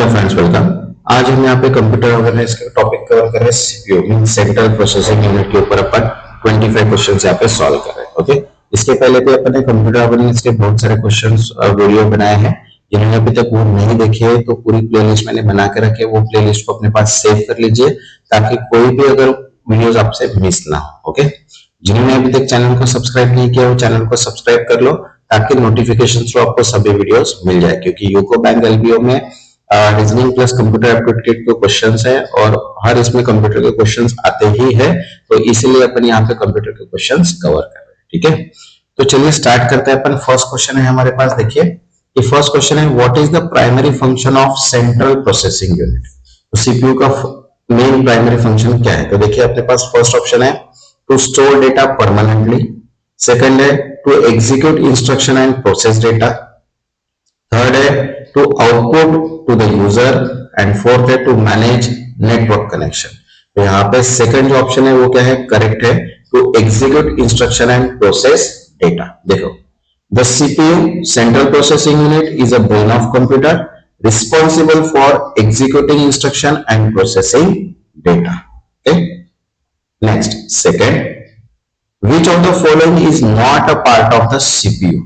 Hello friends, welcome. आज हम यहाँ पे कंप्यूटर अवेयरनेस के टॉपिक कवर कर रहे हैं। CPU mean central processing unit के ऊपर अपन 25 क्वेश्चंस यहाँ पे सॉल्व कर रहे हैं। ओके, इसके पहले भी अपन ने कंप्यूटर अवेयरनेस के बहुत सारे क्वेश्चंस वीडियो बनाए हैं। जिन्होंने अभी तक वो नहीं देखे तो पूरी प्लेलिस्ट मैंने बना के रखी है, वो प्लेलिस्ट को अपने पास सेव कर लीजिए ताकि कोई भी अगर वीडियोस आपसे मिस ना हो। ओके, जिन्होंने अभी तक चैनल को सब्सक्राइब नहीं किया वो चैनल को सब्सक्राइब कर लो ताकि नोटिफिकेशन थ्रू आपको सभी वीडियोस मिल जाए, क्योंकि यूको बैंक एलबीओ में रीजनिंग प्लस कंप्यूटर एप्टीट्यूड के क्वेश्चंस है और हर इसमें कंप्यूटर के क्वेश्चंस आते ही है, तो इसीलिए अपन यहाँ पे कंप्यूटर के क्वेश्चंस कवर कर रहे हैं। ठीक है, तो चलिए स्टार्ट करते हैं। अपन फर्स्ट क्वेश्चन है हमारे पास, देखिए ये फर्स्ट क्वेश्चन है, what is the primary function of central processing unit. तो सीपीयू का मेन प्राइमरी फंक्शन क्या है? तो देखिए अपने पास फर्स्ट ऑप्शन है to store data permanently, second है to execute instruction and process data, third है to output to the user and fourth है टू मैनेज नेटवर्क कनेक्शन। तो यहाँ पे सेकंड जो ऑप्शन है वो क्या है? करेक्ट है, to execute instruction and process data. देखो, the CPU central processing unit is a brain of computer responsible for executing instruction and processing data. Okay, next second, which of the following is not a part of the CPU।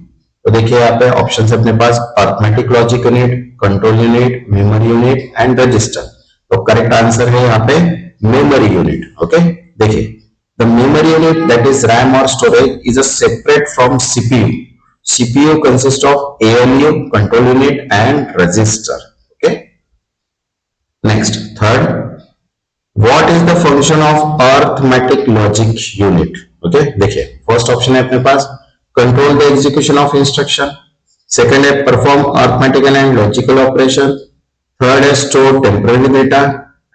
तो देखिए यहाँ पे option है अपने पास arithmetic logic unit, control unit, memory unit and register. तो correct answer है यहाँ पे मेमोरी यूनिट। ओके, देखिए the memory unit that is RAM और storage is a separate from CPU. CPU consist of ALU, control unit and register. Okay, next third, what is the function of arithmetic logic unit. Okay, देखिए first option है अपने पास control the execution of instruction, second है perform arithmetical and logical operation, third है store temporary data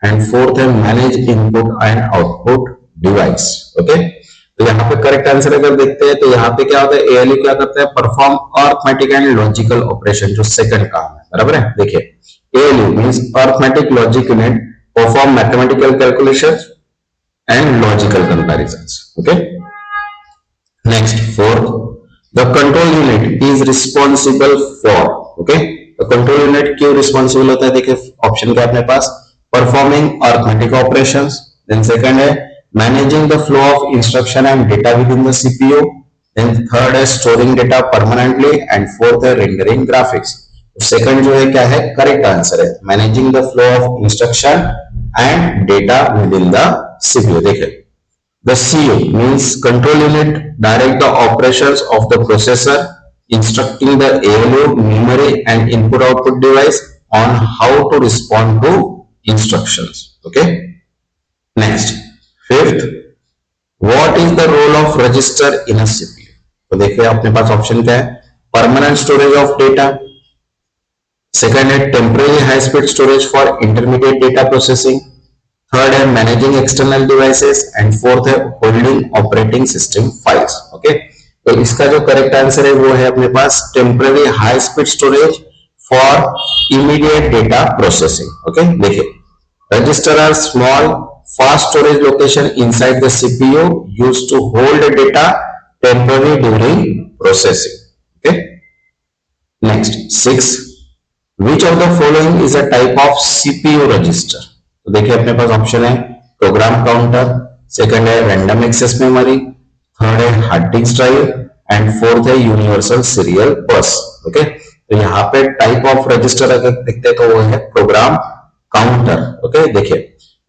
and fourth है manage input and output device. Okay, तो यहाँ पे करेक्ट आंसर अगर देखते हैं तो यहाँ पे क्या होता है, एएलयू क्या करता है? Perform arithmetic and logical operation, जो सेकंड काम है। बराबर है, देखिए ALU means arithmetic logic unit perform mathematical calculations and logical comparisons. Okay, next fourth, the control unit is responsible for, okay, the control unit क्यों responsible होता है? देखिए ऑप्शन क्या अपने पास, performing arithmetic operations, then second है managing the flow of instruction and data within the CPU, then third है storing data permanently and fourth है rendering graphics। Second जो है क्या है? करेक्ट आंसर है managing the flow of instruction and data with in the CPU। देखिए the CU means control unit direct the operations of the processor, instructing the ALU, memory and input output device on how to respond to instructions। Okay, next fifth, what is the role of register in a CPU। तो देखिए अपने पास option क्या है? Permanent storage of data, second है temporary high speed storage for intermediate data processing, third है managing external devices and fourth है holding operating system files. Okay, तो इसका जो करेक्ट आंसर है वो है अपने पास temporary high speed storage for immediate data processing. Okay, देखिए register are small fast storage location inside the CPU used to hold data temporary during processing. Okay, next six, which of the following is a type of CPU register। तो देखिए अपने पास option है program counter, second है random access memory, third है hard disk drive and fourth है universal serial बस। Okay, तो यहाँ पे टाइप ऑफ रजिस्टर अगर देखते हैं तो वो है प्रोग्राम काउंटर। ओके, देखिए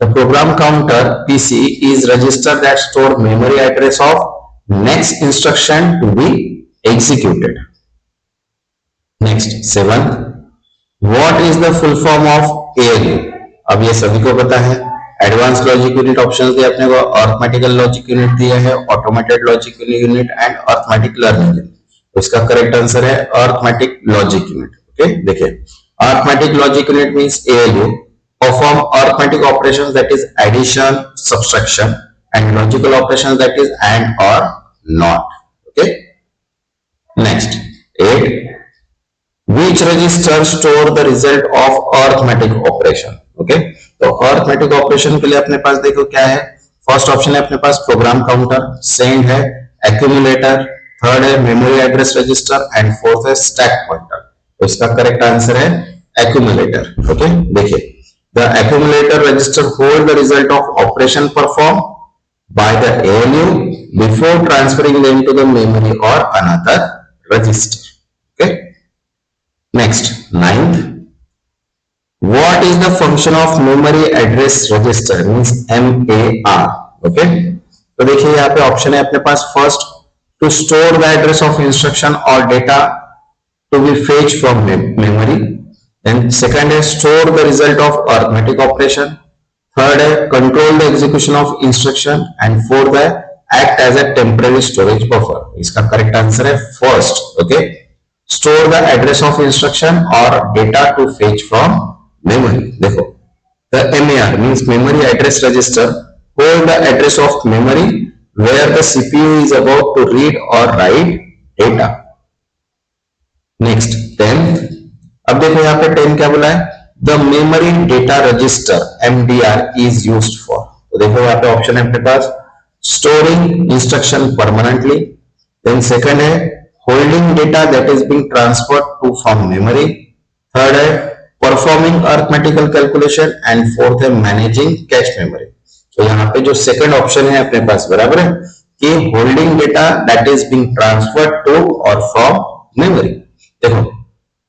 the program counter PC is register that store memory address of next instruction to be executed. Next seventh, what is the full form of ALU. अब ये सभी को पता है, एडवांस लॉजिक यूनिट ऑप्शंस दिए अपने को, अरिथमेटिकल लॉजिक यूनिट दिया है, automated logic unit and arithmetic learning unit. तो इसका करेक्ट आंसर है अरिथमेटिक लॉजिक यूनिट। ओके, देखिए arithmetic logic unit means ALU perform arithmetic operations that is addition, subtraction and logical operations that is and or not. Okay, next 8, which register store the result of arithmetic operation। Okay, तो arithmetic operation के लिए अपने पास देखो क्या है, first option है अपने पास program counter, second है एक्यूमुलेटर, थर्ड है memory address register and fourth है स्टैक पॉइंटर। तो इसका करेक्ट आंसर है accumulator. Okay, देखिए the accumulator register hold the result of operation performed by the ALU before transferring them to the memory or another register. Okay, next ninth, what is the function of memory address register means MAR. Okay, तो देखिए यहाँ पे option है अपने पास, first to store the address of instruction or data to be fetched from memory, then second is store the result of arithmetic operation, third है control the execution of instruction, and fourth है act as a temporary storage buffer. इसका correct answer है first. Okay, store the address of instruction or data to fetch from memory. देखो the MAR means memory address register hold the address of memory where the CPU is about to read or write data. Next 10th, अब देखो यहाँ पे 10 क्या बोला है, the memory data register MDR is used for. तो देखो यहाँ पे ऑप्शन है अपने पास storing instruction permanently, then second है holding data that is being transferred to from memory, third है performing arithmetical calculation, and fourth है managing cache memory. तो यहाँ पे जो सेकंड ऑप्शन है अपने पास बराबर है कि holding data that is being transferred to और फ्रॉम मेमोरी. देखो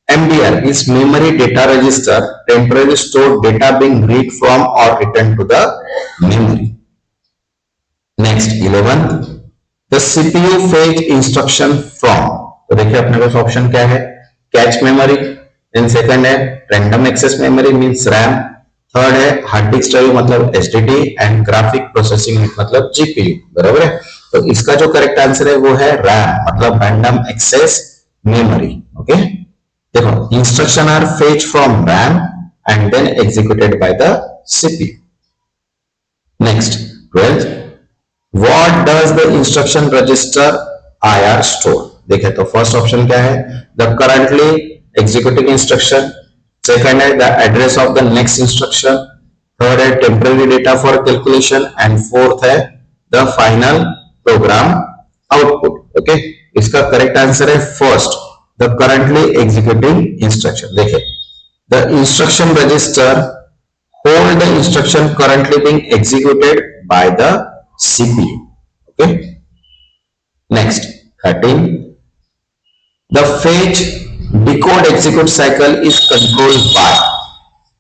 MDR is memory data register temporarily stored data being read from or written to the memory. Next 11th, the CPU fetch instruction from. तो देखिए अपने पास option क्या है, cache memory, then second है random access memory means RAM, third है hard disk drive मतलब HDD, and graphic processing unit मतलब GPU. बराबर है, तो इसका जो करेक्ट आंसर है वो है रैम मतलब रैंडम एक्सेस मेमोरी. ओके, देखो instruction are fetch from RAM and then executed by the CPU. Next 12th, what does the instruction register IR store. देखे तो फर्स्ट ऑप्शन क्या है, the currently executing instruction, second है the address of the next instruction, third है temporary data for calculation, and fourth है the final program output. Okay, इसका correct answer है first the currently executing instruction. देखिए the instruction register hold the instruction currently being executed by the CPU. Okay, next 13, the fetch decode execute cycle is controlled by.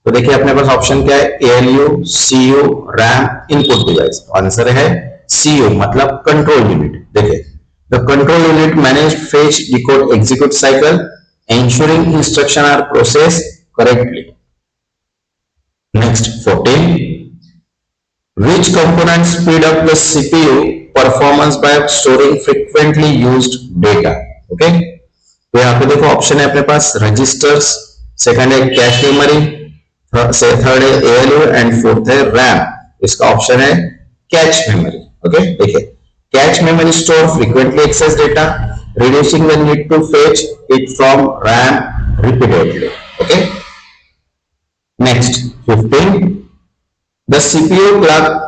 तो देखिए अपने पास option क्या है, ALU, CU, RAM, input device. Answer है CU मतलब control unit. देखिए the control unit manage fetch decode execute cycle ensuring instruction are processed correctly. Next 14, which component speed up the CPU performance by storing frequently used data. Okay, तो यहाँ पे देखो option है अपने पास registers, second है cache memory, third है ALU and fourth है रैम. इसका ऑप्शन है कैच मेमोरी. ओके, देखिए cache memory store frequently access data reducing the need to fetch it from RAM repeatedly. Okay, next 15, the CPU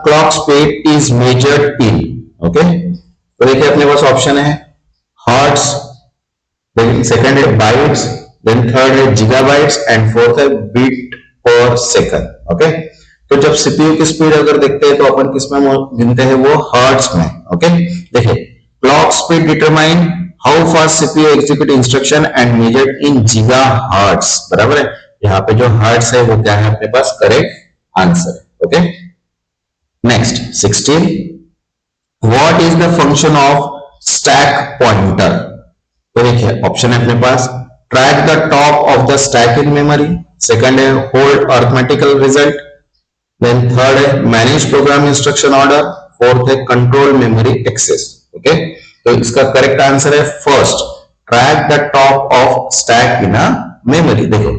clock speed is measured in. Okay, तो देखिए अपने पास option है hertz, then second है bytes, then third है gigabytes, and fourth है bit per second. Okay, तो जब CPU की स्पीड अगर देखते हैं तो अपन किस में गिनते हैं, वो हर्ट्ज में. ओके, देखिए clock speed determine how fast CPU execute instruction and measured in gigahertz. बराबर है, यहाँ पे जो हर्ट्ज है वो क्या है अपने पास correct answer. Okay, next 16, what is the function of stack pointer. तो देखिए ऑप्शन है अपने पास track the top of the stack in memory, second है hold arithmetical result, then third है manage program instruction order, fourth है control memory access. Okay, तो इसका करेक्ट आंसर है first track the top of stack in a memory. देखो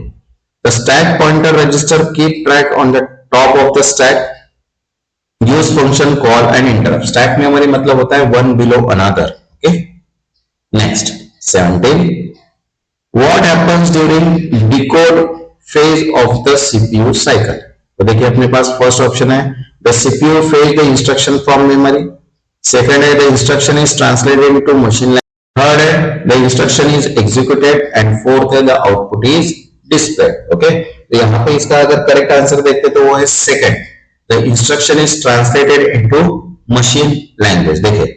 the stack pointer register keep track on the top of the stack, use function call and interrupt. Stack memory मतलब होता है one below another. Okay, next 17, what happens during decode phase of the CPU cycle. तो देखिए अपने पास first option है the CPU fetch the instruction from memory, second है the instruction is translated into machine language, third है the instruction is executed, and fourth है the output is display. Okay, तो यहाँ पे इसका अगर करेक्ट आंसर देखते तो वो है second, the instruction is translated into machine language. देखिए,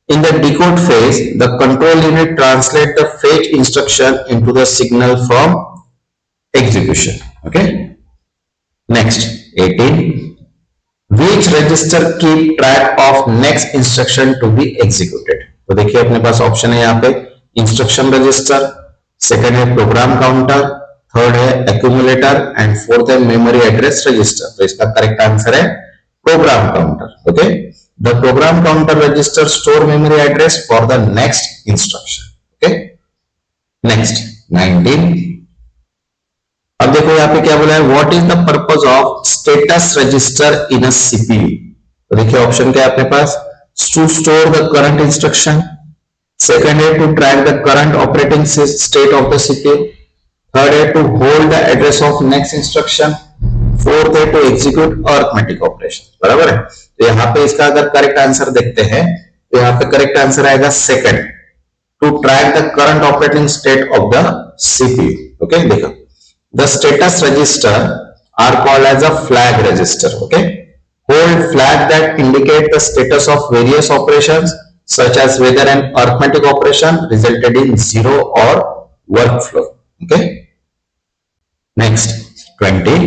in the decode phase the control unit translate the fetch instruction into the signal from execution। okay, next 18, which register keep track of next instruction to be executed। तो देखिए अपने पास option है यहाँ पे instruction register, second है program counter, third है accumulator and fourth है मेमोरी एड्रेस रजिस्टर। तो इसका करेक्ट आंसर है program counter. Okay, the program counter register store memory address for the next instruction. Okay, next 19, अब देखो यहाँ पे क्या बोला है, what is the purpose of status register in a CPU. तो देखिए ऑप्शन क्या है अपने पास, to store the current instruction, second है to track the current operating state of the CPU, third है to hold the address of next instruction, fourth है to execute arithmetic operation. बराबर है, तो यहाँ पे इसका अगर करेक्ट आंसर देखते हैं तो यहाँ पे करेक्ट आंसर आएगा second, to track the current operating state of the CPU. Okay, देखो the status register are called as a flag register। okay, hold flag that indicate the status of various operations such as whether an arithmetic operation resulted in zero or workflow। okay, next 20,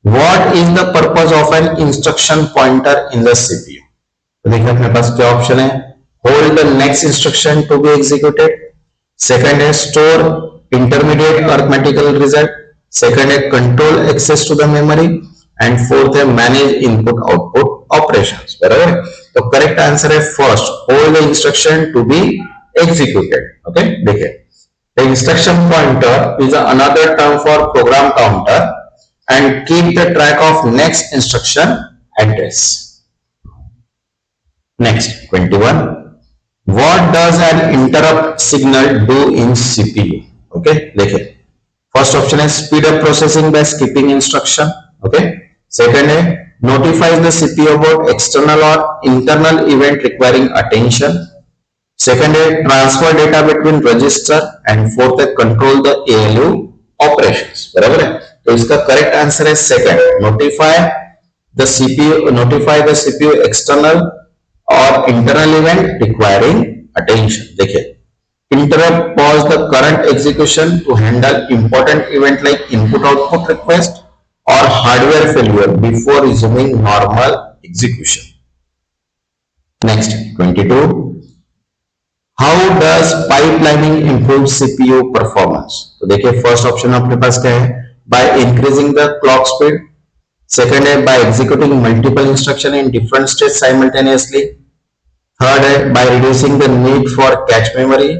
what is the purpose of an instruction pointer in the CPU। तो देखिए अपने पास क्या option है, hold the next instruction to be executed, second है store intermediate arithmetical result, second है control access to the memory and fourth है manage input output operations। बराबर, तो करेक्ट आंसर है first, hold the instruction to be executed। Okay, देखिए the instruction pointer is another term for program counter and keep the track of next instruction address। next 21, what does an interrupt signal do in CPU। Okay, देखिए first option है speed up processing by skipping instruction. Okay, second है notifies the CPU about external और internal event requiring attention, second है transfer data between register and fourth है control the ALU operations. बराबर है, तो इसका करेक्ट आंसर है second, notify the CPU external और इंटरनल इवेंट रिक्वायरिंग अटेंशन। देखिए interrupt pause the current execution to handle important event like input output request or hardware failure before resuming normal execution। next 22, how does pipelining improve CPU performance। तो देखिए first option अपने पास क्या है, by increasing the clock speed, second है by executing multiple instruction in different states simultaneously, third है by reducing the need for cache memory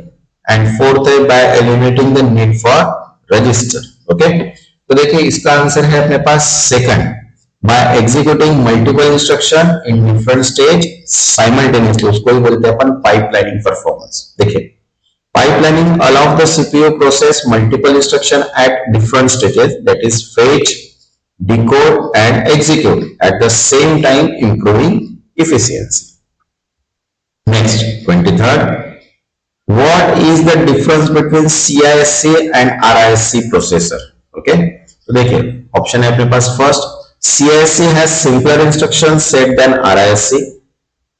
and fourth है by eliminating the need for register. Okay, तो देखिए इसका answer है अपने पास second, by executing multiple instruction in different stage simultaneously, उसको ही बोलते हैं अपन पाइपलाइनिंग परफॉर्मेंस। देखिए pipelining allow the CPU process multiple instruction at different stages, that is fetch, decode and execute at the same time, improving efficiency. Next 23rd, what is the difference between CISC and RISC processor। okay, तो देखिए option है अपने पास, first CISC has simpler instruction set than RISC,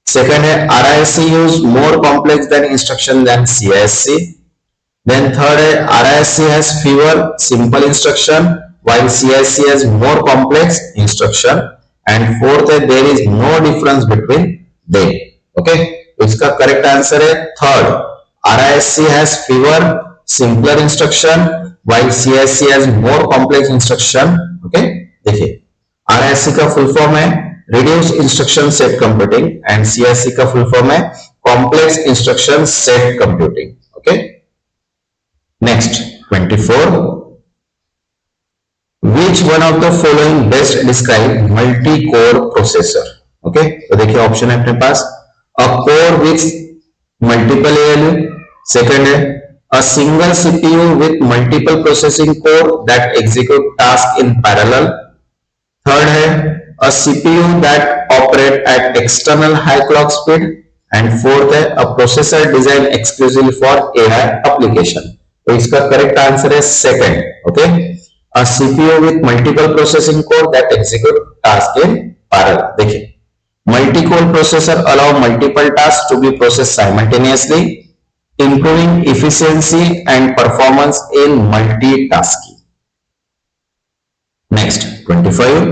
second है RISC use more complex than instruction than CISC, then third है RISC has fewer simple instruction while CISC has more complex instruction, and fourth है there is no difference between them। okay, तो इसका correct answer है third, RISC has fewer simpler instruction while CISC has more complex instruction। okay, देखिए RISC का full form है reduced instruction set computing and CISC का full form है complex instruction set computing। okay, next 24, which one of the following best describe multi-core processor। okay, तो देखिए option है अपने पास, a core with multiple ALU, second है a single CPU with multiple processing core that execute task in parallel, third है a CPU that operate at external high clock speed, and fourth है a processor designed exclusively for AI application। तो इसका correct answer है second. Okay, a CPU with multiple processing core that execute task in parallel. देखिए, multicore processor allow multiple tasks to be processed simultaneously, improving efficiency and performance in multitasking. Next, 25.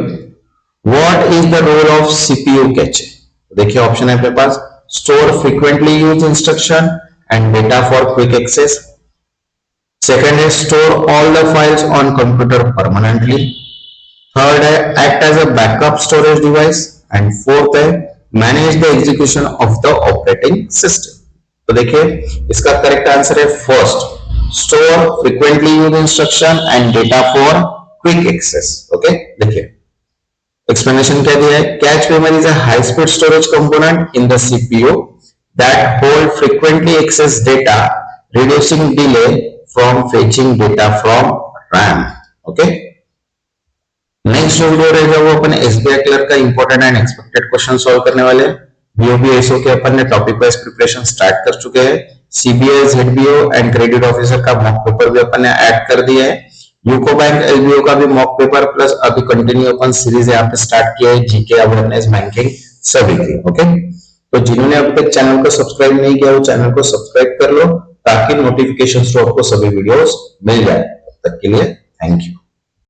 What is the role of CPU cache? देखिए option है अपने पास, store frequently used instruction and data for quick access. Second is store all the files on computer permanently. Third है act as a backup storage device. And fourth है manage the execution of the operating system. तो देखिए इसका correct answer है first, store frequently used instruction and data for quick access. Okay, देखिए explanation क्या दिया है, cache memory is a high speed storage component in the CPU that hold frequently accessed data, reducing delay from fetching data from RAM. Okay, next जो video रहेगा वो अपन SBI clerk का important and expected question solve करने वाले हैं. BOB SO के अपन ने topic wise preparation start कर चुके हैं. सीबीआई जेडबीओ एंड क्रेडिट ऑफिसर का मॉक पेपर भी अपन ने ऐड कर दिया है. यूको बैंक एलबीओ का भी मॉक पेपर प्लस अभी कंटिन्यू अपन सीरीज यहाँ पे स्टार्ट किया है जीके अवेयरनेस बैंकिंग सभी की. ओके, तो जिन्होंने अभी तक चैनल को सब्सक्राइब नहीं किया वो चैनल को सब्सक्राइब कर लो ताकि नोटिफिकेशन आपको सभी वीडियोस मिल जाए. तब तक के लिए थैंक यू.